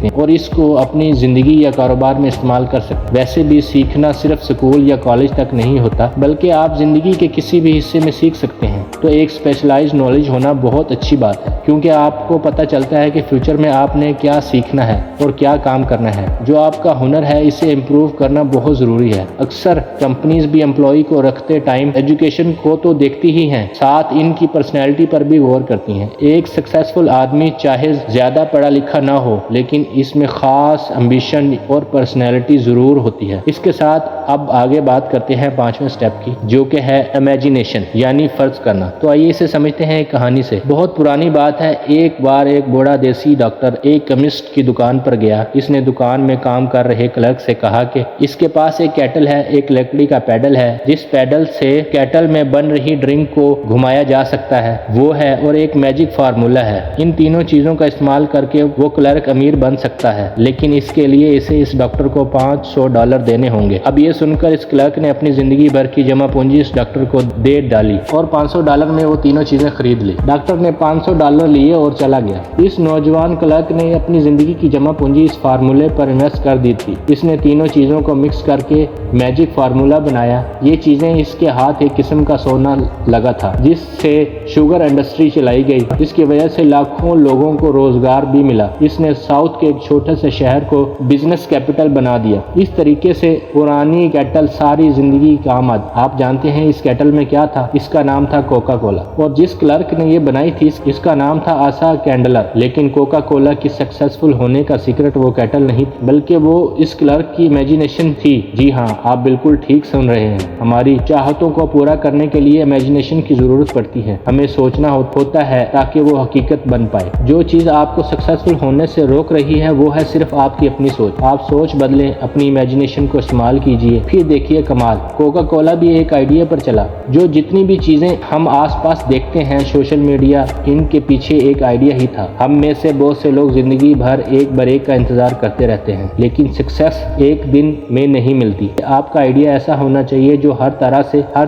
سکتے ہیں اور اس کو اپنی زندگی یا کاروبار میں استعمال کر سکتے ہیں۔ ویسے بھی سیکھنا صرف اسکول یا کالج تک نہیں ہوتا، بلکہ آپ زندگی کے کسی بھی حصے میں سیکھ سکتے ہیں۔ تو ایک اسپیشلائزڈ نالج ہونا بہت اچھی بات ہے، کیونکہ آپ کو پتہ چلتا ہے کہ فیوچر میں آپ نے کیا سیکھنا ہے اور کیا کام کرنا ہے۔ جو آپ کا ہنر ہے اسے امپروو کرنا بہت ضروری ہے۔ اکثر کمپنیز بھی امپلائی کو رکھتے ٹائم ایجوکیشن کو تو دیکھتی ہی ہیں، ساتھ ان کی پرسنالٹی پر بھی غور کرتی ہیں۔ ایک سکسیسفل آدمی چاہے زیادہ پڑھا لکھا نہ ہو، لیکن اس میں خاص امبیشن اور پرسنالٹی ضرور ہوتی ہے۔ اس کے ساتھ اب آگے بات کرتے ہیں 5ویں سٹیپ کی، جو کہ ہے امیجینیشن یعنی فرض کرنا۔ تو آئیے اسے سمجھتے ہیں ایک کہانی سے۔ بہت پرانی بات ہے، ایک بار ایک بوڑھا دیسی ڈاکٹر ایک کیمسٹ کی دکان پر گیا۔ اس نے دکان میں کام کر رہے کلرک سے کہا کہ اس کے پاس ایک کیٹل ہے، ایک لکڑی کا پیڈل ہے جس پیڈل سے کیٹل میں بن رہی ڈرنک کو گھمایا جا سکتا ہے، وہ ہے، اور ایک میجک فارمولا ہے۔ ان تینوں چیزوں کا استعمال کر کے وہ کلرک امیر بن سکتا ہے، لیکن اس کے لیے اسے اس ڈاکٹر کو $500 دینے ہوں گے۔ اب یہ سن کر اس کلرک نے اپنی زندگی بھر کی جمع پونجی اس ڈاکٹر کو دے ڈالی اور $500 میں وہ تینوں چیزیں خرید لی۔ ڈاکٹر نے $500 لیے اور چلا گیا۔ اس نوجوان کلرک نے اپنی زندگی کی جمع پونجی اس فارمولے پر انویسٹ کر دی تھی۔ اس نے تینوں چیزوں کو مکس کر کے میجک فارمولا بنایا۔ یہ چیزیں اس کے ہاتھ ایک قسم کا سونا لگا تھا، جس سے شوگر انڈسٹری چلائی گئی، جس کی وجہ سے لاکھوں لوگوں کو روزگار بھی ملا۔ اس نے ساؤتھ کے ایک چھوٹے سے شہر کو بزنس کیپٹل بنا دیا۔ اس طریقے سے پرانی کیٹل ساری زندگی کام آتی۔ آپ جانتے ہیں اس کیٹل میں کیا تھا؟ اس کا نام تھا کوکا کولا، اور جس کلرک نے یہ بنائی تھی اس کا نام تھا آسا کینڈلر۔ لیکن کوکا کولا کی سکسیسفل ہونے کا سیکرٹ وہ کیٹل نہیں تھی، بلکہ وہ اس کلرک کی امیجینیشن تھی۔ جی ہاں، آپ بالکل ٹھیک سن رہے ہیں۔ ہماری چاہتوں کو پورا کرنے کے لیے امیجینیشن کی ضرورت پڑتی ہے۔ ہمیں سوچنا ہوتا ہے تاکہ وہ حقیقت بن پائے۔ جو چیز آپ کو سکسیسفل ہونے سے روک رہی ہے وہ ہے صرف آپ کی اپنی سوچ۔ آپ سوچ بدلیں، اپنی امیجینیشن کو استعمال کیجئے، پھر دیکھیے کمال۔ کوکا کولا بھی ایک آئیڈیا پر چلا۔ جو جتنی بھی چیزیں ہم آس پاس دیکھتے ہیں، سوشل میڈیا، ان کے پیچھے ایک آئیڈیا ہی تھا۔ ہم میں سے بہت سے لوگ زندگی بھر ایک بریک کا انتظار کرتے رہتے ہیں، لیکن سکسیس ایک دن میں نہیں ملتی۔ آپ کا آئیڈیا ایسا ہونا چاہیے جو ہر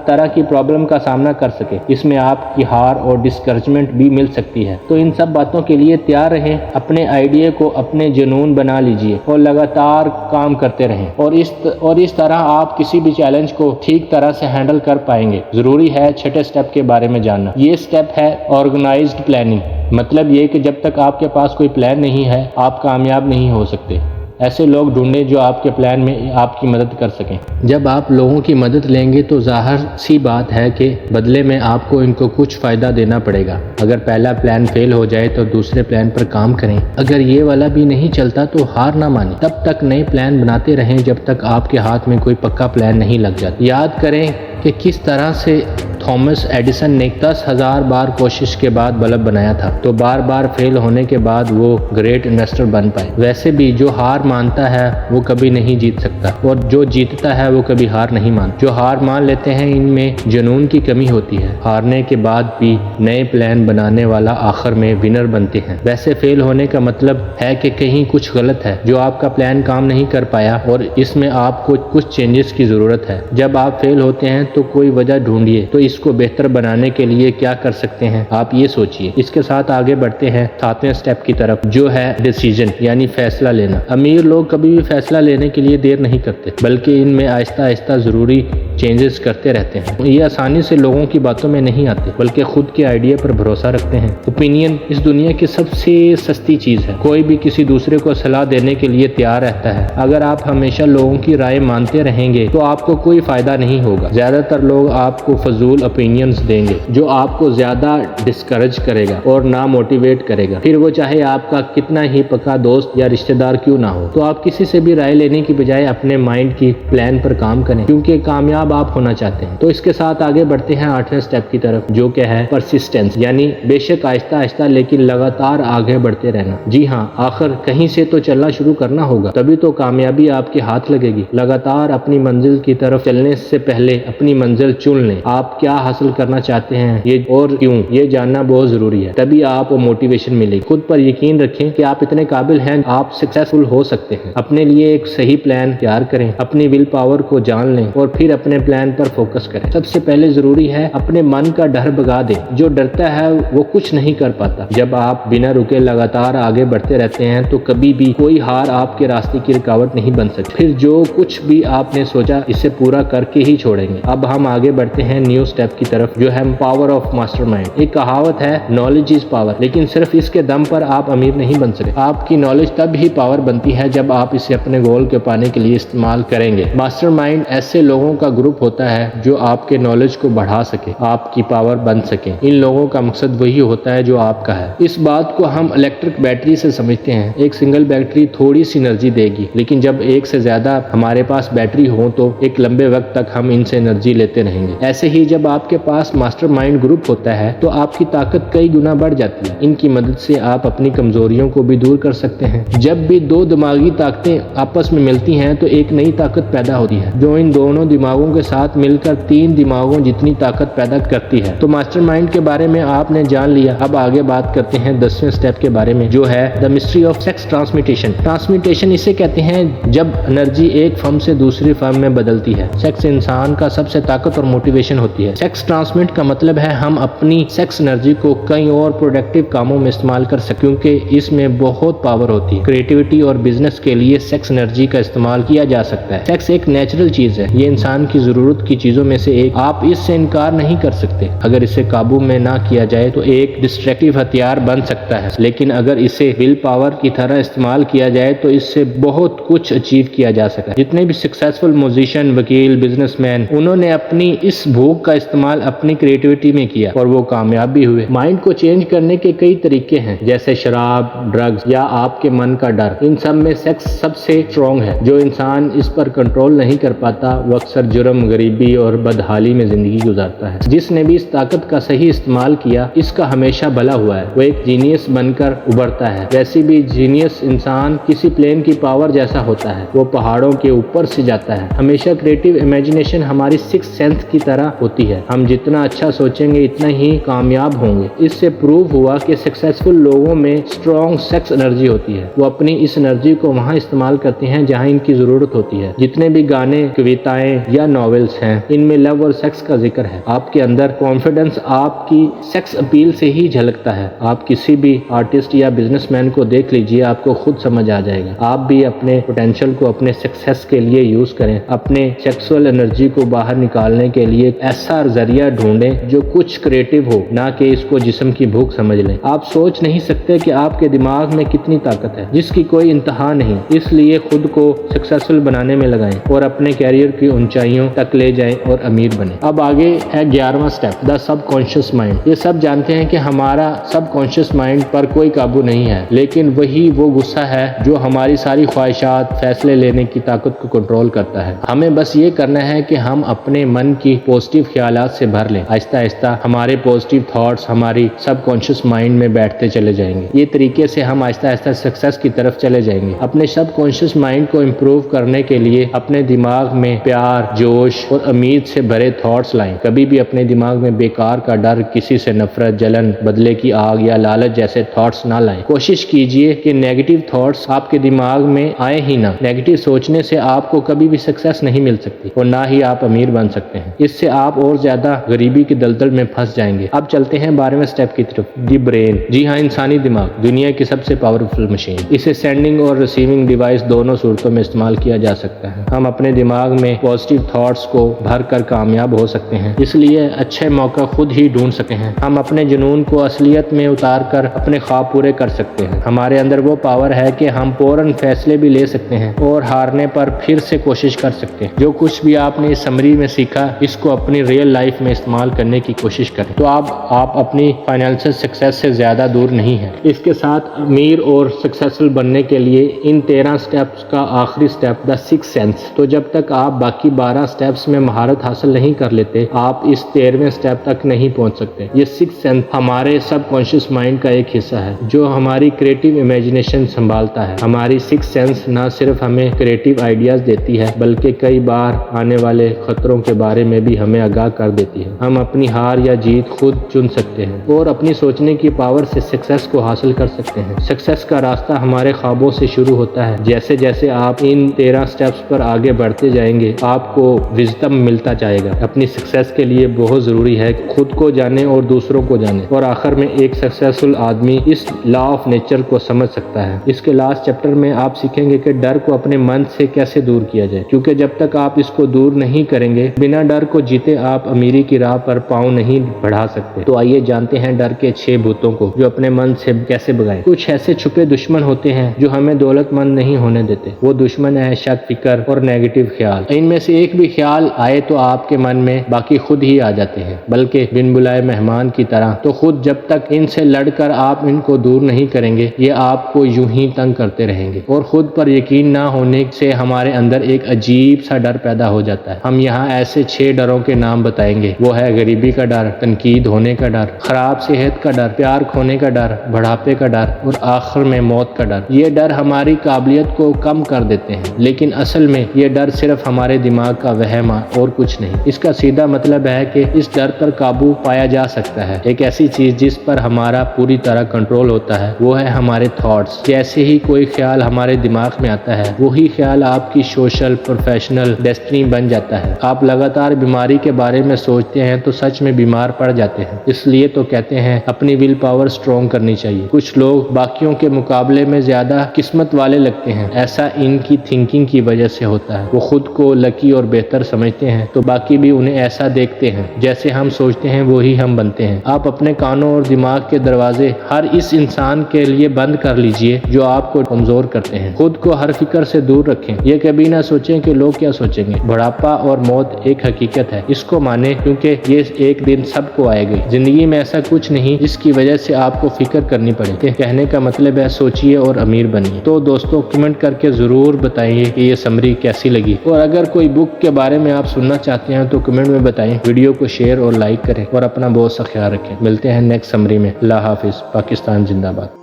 طرح کی پرابلم کا سامنا کر سکے۔ اس میں آپ کی ہار اور ڈسکریجمنٹ بھی مل سکتی ہے۔ تو ان سب باتوں کے لیے تیار رہیں، اپنے آئیڈیا کو اپنے جنون بنا لیجئے اور لگاتار کام کرتے رہیں، اور اس طرح آپ کسی بھی چیلنج کو ٹھیک طرح سے ہینڈل کر پائیں گے۔ ضروری ہے چھٹے سٹیپ کے بارے میں جاننا۔ یہ سٹیپ ہے آرگنائزڈ پلاننگ۔ مطلب یہ کہ جب تک آپ کے پاس کوئی پلان نہیں ہے، آپ کامیاب نہیں ہو سکتے۔ ایسے لوگ ڈھونڈیں جو آپ کے پلان میں آپ کی مدد کر سکیں۔ جب آپ لوگوں کی مدد لیں گے تو ظاہر سی بات ہے کہ بدلے میں آپ کو ان کو کچھ فائدہ دینا پڑے گا۔ اگر پہلا پلان فیل ہو جائے تو دوسرے پلان پر کام کریں۔ اگر یہ والا بھی نہیں چلتا تو ہار نہ مانیں، تب تک نئے پلان بناتے رہیں جب تک آپ کے ہاتھ میں کوئی پکا پلان نہیں لگ جاتا۔ یاد کریں کہ کس طرح سے تھامس ایڈیسن نے 10,000 بار کوشش کے بعد بلب بنایا تھا، تو بار بار فیل ہونے کے بعد وہ گریٹ انویسٹر بن پائے۔ ویسے بھی جو ہار مانتا ہے وہ کبھی نہیں جیت سکتا، اور جو جیتتا ہے وہ کبھی ہار نہیں مانتا۔ جو ہار مان لیتے ہیں ان میں جنون کی کمی ہوتی ہے۔ ہارنے کے بعد بھی نئے پلان بنانے والا آخر میں ونر بنتے ہیں۔ ویسے فیل ہونے کا مطلب ہے کہ کہیں کچھ غلط ہے، جو آپ کا پلان کام نہیں کر پایا اور اس میں آپ کو کچھ چینجز کی ضرورت ہے۔ جب آپ فیل ہوتے ہیں تو کوئی وجہ ڈھونڈیے، تو اس کو بہتر بنانے کے لیے کیا کر سکتے ہیں آپ یہ سوچئے۔ اس کے ساتھ آگے بڑھتے ہیں 7ویں سٹیپ کی طرف، جو ہے ڈیسیژن یعنی فیصلہ لینا۔ امیر لوگ کبھی بھی فیصلہ لینے کے لیے دیر نہیں کرتے، بلکہ ان میں آہستہ آہستہ ضروری چینجز کرتے رہتے ہیں۔ یہ آسانی سے لوگوں کی باتوں میں نہیں آتے، بلکہ خود کے آئیڈیا پر بھروسہ رکھتے ہیں۔ اوپینین اس دنیا کی سب سے سستی چیز ہے۔ کوئی بھی کسی دوسرے کو صلاح دینے کے لیے تیار رہتا ہے۔ اگر آپ ہمیشہ لوگوں کی رائے مانتے رہیں گے تو آپ کو کوئی فائدہ نہیں ہوگا۔ زیادہ تر لوگ آپ کو فضول اوپینینز دیں گے، جو آپ کو زیادہ ڈسکریج کرے گا اور نہ موٹیویٹ کرے گا، پھر وہ چاہے آپ کا کتنا ہی پکا دوست یا رشتہ دار کیوں نہ ہو۔ تو آپ کسی سے بھی رائے لینے کی بجائے اپنے مائنڈ کی پلان پر کام کریں، کیونکہ کامیاب آپ ہونا چاہتے ہیں۔ تو اس کے ساتھ آگے بڑھتے ہیں 8ویں سٹیپ کی طرف، جو کہ ہے پرسسٹنس، یعنی بے شک آہستہ آہستہ لیکن لگاتار آگے بڑھتے رہنا۔ جی ہاں، آخر کہیں سے تو چلنا شروع کرنا ہوگا، تبھی تو کامیابی آپ کے ہاتھ لگے گی۔ لگاتار اپنی منزل کی طرف چلنے سے پہلے اپنی منزل چن لیں۔ آپ کیا کیا حاصل کرنا چاہتے ہیں یہ اور کیوں، یہ جاننا بہت ضروری ہے، تبھی آپ کو موٹیویشن ملے گی۔ خود پر یقین رکھیں کہ آپ اتنے قابل ہیں، آپ سکسیسفل ہو سکتے ہیں۔ اپنے لیے ایک صحیح پلان تیار کریں، اپنی ول پاور کو جان لیں اور پھر اپنے پلان پر فوکس کریں۔ سب سے پہلے ضروری ہے اپنے من کا ڈر بھگا دیں۔ جو ڈرتا ہے وہ کچھ نہیں کر پاتا۔ جب آپ بنا رکے لگاتار آگے بڑھتے رہتے ہیں تو کبھی بھی کوئی ہار آپ کے راستے کی رکاوٹ نہیں بن سکتی۔ پھر جو کچھ بھی آپ نے سوچا اسے پورا کر کے ہی چھوڑیں گے۔ اب ہم آگے بڑھتے ہیں نیو سٹیپ کی طرف، جو ہے پاور آف ماسٹر مائنڈ۔ ایک کہاوت ہے نالج از پاور، لیکن صرف اس کے دم پر آپ امیر نہیں بن سکتے۔ آپ کی نالج تب ہی پاور بنتی ہے جب آپ اسے اپنے گول کے پانے کے لیے استعمال کریں گے۔ ماسٹر مائنڈ ایسے لوگوں کا گروپ ہوتا ہے جو آپ کے نالج کو بڑھا سکے، آپ کی پاور بن سکے۔ ان لوگوں کا مقصد وہی ہوتا ہے جو آپ کا ہے۔ اس بات کو ہم الیکٹرک بیٹری سے سمجھتے ہیں۔ ایک سنگل بیٹری تھوڑی سی انرجی دے گی، لیکن جب ایک سے زیادہ ہمارے پاس بیٹری ہو تو ایک لمبے وقت تک ہم ان سے انرجی لیتے رہیں گے۔ ایسے ہی جب آپ کے پاس ماسٹر مائنڈ گروپ ہوتا ہے تو آپ کی طاقت کئی گنا بڑھ جاتی ہے۔ ان کی مدد سے آپ اپنی کمزوریوں کو بھی دور کر سکتے ہیں۔ جب بھی دو دماغی طاقتیں آپس میں ملتی ہیں تو ایک نئی طاقت پیدا ہوتی ہے جو ان دونوں دماغوں کے ساتھ مل کر 3 دماغوں جتنی طاقت پیدا کرتی ہے۔ تو ماسٹر مائنڈ کے بارے میں آپ نے جان لیا۔ اب آگے بات کرتے ہیں 10ویں سٹیپ کے بارے میں، جو ہے دا مسٹری آف سیکس ٹرانسمیٹیشن۔ ٹرانسمیٹیشن اسے کہتے ہیں جب انرجی ایک فرم سے دوسری فرم میں بدلتی ہے۔ سیکس انسان کا سب سے طاقت اور موٹیویشن ہوتی ہے۔ سیکس ٹرانسمٹ کا مطلب ہے ہم اپنی سیکس انرجی کو کئی اور پروڈکٹیو کاموں میں استعمال کر سکیں، کیونکہ اس میں بہت پاور ہوتی ہے۔ کریٹیوٹی اور بزنس کے لیے سیکس انرجی کا استعمال کیا جا سکتا ہے۔ سیکس ایک نیچرل چیز ہے، یہ انسان کی ضرورت کی چیزوں میں سے ایک، آپ اس سے انکار نہیں کر سکتے۔ اگر اسے قابو میں نہ کیا جائے تو ایک ڈسٹریکٹیو ہتھیار بن سکتا ہے، لیکن اگر اسے ول پاور کی طرح استعمال کیا جائے تو اس سے بہت کچھ اچیو کیا جا سکتا ہے۔ جتنے بھی سکسیسفل میوزیشین، وکیل، بزنس مین، انہوں نے اپنی اس بھوک کا استعمال اپنی کریٹیوٹی میں کیا اور وہ کامیاب بھی ہوئے۔ مائنڈ کو چینج کرنے کے کئی طریقے ہیں، جیسے شراب، ڈرگز یا آپ کے من کا ڈر۔ ان سب میں سیکس سب سے اسٹرانگ ہے۔ جو انسان اس پر کنٹرول نہیں کر پاتا وہ اکثر جرم، غریبی اور بدحالی میں زندگی گزارتا ہے۔ جس نے بھی اس طاقت کا صحیح استعمال کیا اس کا ہمیشہ بھلا ہوا ہے، وہ ایک جینیس بن کر ابھرتا ہے۔ ویسے بھی جینیس انسان کسی پلین کی پاور جیسا ہوتا ہے، وہ پہاڑوں کے اوپر سے جاتا ہے۔ ہمیشہ کریٹیو امیجنیشن ہماری سکس سینس کی طرح ہوتی ہے، ہم جتنا اچھا سوچیں گے اتنا ہی کامیاب ہوں گے۔ اس سے پروو ہوا کہ سکسیسفل لوگوں میں اسٹرانگ سیکس انرجی ہوتی ہے، وہ اپنی اس انرجی کو وہاں استعمال کرتے ہیں جہاں ان کی ضرورت ہوتی ہے۔ جتنے بھی گانے، کویتائیں یا ناولز ہیں ان میں لو اور سیکس کا ذکر ہے۔ آپ کے اندر کانفیڈنس آپ کی سیکس اپیل سے ہی جھلکتا ہے۔ آپ کسی بھی آرٹسٹ یا بزنس مین کو دیکھ لیجئے، آپ کو خود سمجھ آ جائے گا۔ آپ بھی اپنے پوٹینشیل کو اپنے سکسیس کے لیے یوز کریں، اپنے سیکسول انرجی کو باہر نکالنے کے لیے ایسا ذریعہ ڈھونڈیں جو کچھ کریٹیو ہو، نہ کہ اس کو جسم کی بھوک سمجھ لیں۔ آپ سوچ نہیں سکتے کہ آپ کے دماغ میں کتنی طاقت ہے جس کی کوئی انتہا نہیں، اس لیے خود کو سکسیسفل بنانے میں لگائیں اور اپنے کیریئر کی اونچائیوں تک لے جائیں اور امیر بنیں۔ اب آگے ہے 11واں سٹیپ، دا سب کانشیس مائنڈ۔ یہ سب جانتے ہیں کہ ہمارا سب کانشیس مائنڈ پر کوئی قابو نہیں ہے، لیکن وہی وہ غصہ ہے جو ہماری ساری خواہشات، فیصلے لینے کی طاقت کو کنٹرول کرتا ہے۔ ہمیں بس یہ کرنا ہے کہ ہم اپنے من کی پوزیٹیو خیالات سے بھر لیں۔ آہستہ آہستہ ہمارے پوزیٹیو تھاٹس ہماری سب کانشیس مائنڈ میں بیٹھتے چلے جائیں گے۔ یہ طریقے سے ہم آہستہ آہستہ سکسیس کی طرف چلے جائیں گے۔ اپنے سب کانشیس مائنڈ کو امپروو کرنے کے لیے اپنے دماغ میں پیار، جوش اور امید سے بھرے تھاٹس لائیں۔ کبھی بھی اپنے دماغ میں بیکار کا ڈر، کسی سے نفرت، جلن، بدلے کی آگ یا لالچ جیسے تھاٹس نہ لائیں۔ کوشش کیجئے کہ نیگیٹو تھاٹس آپ کے دماغ میں آئے ہی نہ۔ نیگیٹو سوچنے سے آپ کو کبھی بھی سکسیس نہیں مل سکتی اور نہ ہی آپ امیر بن سکتے ہیں۔ اس سے آپ اور زیادہ غریبی کی دلدل میں پھنس جائیں گے۔ اب چلتے ہیں 12ویں سٹیپ کی طرف، دی برین۔ جی ہاں، انسانی دماغ دنیا کی سب سے پاورفل مشین۔ اسے سینڈنگ اور ریسیونگ ڈیوائس دونوں صورتوں میں استعمال کیا جا سکتا ہے۔ ہم اپنے دماغ میں پازیٹیو تھاٹس کو بھر کر کامیاب ہو سکتے ہیں، اس لیے اچھے موقع خود ہی ڈھونڈ سکتے ہیں۔ ہم اپنے جنون کو اصلیت میں اتار کر اپنے خواب پورے کر سکتے ہیں۔ ہمارے اندر وہ پاور ہے کہ ہم فوراً فیصلے بھی لے سکتے ہیں اور ہارنے پر پھر سے کوشش کر سکتے ہیں۔ جو کچھ بھی آپ نے اس سمری میں سیکھا اس کو اپنی ریئل لائف میں استعمال کرنے کی کوشش کریں تو آپ اپنی فائنینشل سکسیس سے زیادہ دور نہیں ہیں۔ اس کے ساتھ امیر اور سکسیسفل بننے کے لیے ان 13 سٹیپس کا آخری سٹیپ، دا سکس سینس۔ تو جب تک آپ باقی 12 سٹیپس میں مہارت حاصل نہیں کر لیتے آپ اس 13ویں سٹیپ تک نہیں پہنچ سکتے۔ یہ سکس سینس ہمارے سب کانشیس مائنڈ کا ایک حصہ ہے جو ہماری کریٹیو امیجنیشن سنبھالتا ہے۔ ہماری سکس سینس نہ صرف ہمیں کریٹیو آئیڈیاز دیتی ہے بلکہ کئی بار آنے والے خطروں کے بارے میں بھی ہمیں آگاہ کر دیتی ہے۔ ہم اپنی ہار یا جیت خود چن سکتے ہیں اور اپنی سوچنے کی پاور سے سکسیس کو حاصل کر سکتے ہیں۔ سکسیس کا راستہ ہمارے خوابوں سے شروع ہوتا ہے۔ جیسے جیسے آپ ان 13 سٹیپس پر آگے بڑھتے جائیں گے آپ کو وزڈم ملتا جائے گا۔ اپنی سکسیس کے لیے بہت ضروری ہے کہ خود کو جانیں اور دوسروں کو جانیں، اور آخر میں ایک سکسیسفل آدمی اس لا آف نیچر کو سمجھ سکتا ہے۔ اس کے لاسٹ چیپٹر میں آپ سیکھیں گے کہ ڈر کو اپنے من سے کیسے دور کیا جائے، کیونکہ جب تک آپ اس کو دور نہیں کریں گے، بنا ڈر کو جیتے آپ امیری کی راہ پر پاؤں نہیں بڑھا سکتے۔ تو آئیے جانتے ہیں ڈر کے 6 بھوتوں کو جو اپنے من سے کیسے بھگائیں۔ کچھ ایسے چھپے دشمن ہوتے ہیں جو ہمیں دولت مند نہیں ہونے دیتے۔ وہ دشمن ہے شک، فکر اور نیگیٹو خیال۔ ان میں سے ایک بھی خیال آئے تو آپ کے من میں باقی خود ہی آ جاتے ہیں، بلکہ بن بلائے مہمان کی طرح۔ تو خود جب تک ان سے لڑ کر آپ ان کو دور نہیں کریں گے، یہ آپ کو یوں ہی تنگ کرتے رہیں گے، اور خود پر یقین نہ ہونے سے ہمارے اندر ایک عجیب سا ڈر پیدا ہو جاتا ہے۔ ہم یہاں ایسے 6 ڈروں کے نام بتائیں گے۔ وہ ہے غریبی کا ڈر، تنقید ہونے کا ڈر، خراب صحت کا ڈر، پیار کھونے کا ڈر، بڑھاپے کا ڈر اور آخر میں موت کا ڈر۔ یہ ڈر ہماری قابلیت کو کم کر دیتے ہیں، لیکن اصل میں یہ ڈر صرف ہمارے دماغ کا وہم اور کچھ نہیں۔ اس کا سیدھا مطلب ہے کہ اس ڈر پر قابو پایا جا سکتا ہے۔ ایک ایسی چیز جس پر ہمارا پوری طرح کنٹرول ہوتا ہے وہ ہے ہمارے تھاٹس۔ جیسے ہی کوئی خیال ہمارے دماغ میں آتا ہے، وہی خیال آپ کی سوشل، پروفیشنل ڈیسٹنی بن جاتا ہے۔ آپ لگاتار بیماری کے بارے میں سوچتے ہیں تو سچ میں بیمار پڑ جاتے ہیں۔ اس لیے تو کہتے ہیں اپنی ول پاور سٹرونگ کرنی چاہیے۔ کچھ لوگ باقیوں کے مقابلے میں زیادہ قسمت والے لگتے ہیں، ایسا ان کی تھنکنگ کی وجہ سے ہوتا ہے۔ وہ خود کو لکی اور بہتر سمجھتے ہیں تو باقی بھی انہیں ایسا دیکھتے ہیں۔ جیسے ہم سوچتے ہیں وہی ہم بنتے ہیں۔ آپ اپنے کانوں اور دماغ کے دروازے ہر اس انسان کے لیے بند کر لیجئے جو آپ کو کمزور کرتے ہیں۔ خود کو ہر فکر سے دور رکھیں۔ یہ کبھی نہ سوچیں کہ لوگ کیا سوچیں گے۔ بڑھاپا اور موت ایک حقیقت ہے، اس کو مانیں کیونکہ یہ ایک دن سب کو آئے گی۔ زندگی میں ایسا کچھ نہیں جس کی وجہ سے آپ کو فکر کرنی پڑے۔ کہنے کا مطلب ہے سوچئے اور امیر بنیے۔ تو دوستو کمنٹ کر کے ضرور بتائیے کہ یہ سمری کیسی لگی، اور اگر کوئی بک کے بارے میں آپ سننا چاہتے ہیں تو کمنٹ میں بتائیں۔ ویڈیو کو شیئر اور لائک کریں اور اپنا بہت سا خیال رکھیں۔ ملتے ہیں نیکسٹ سمری میں۔ اللہ حافظ۔ پاکستان زندہ باد۔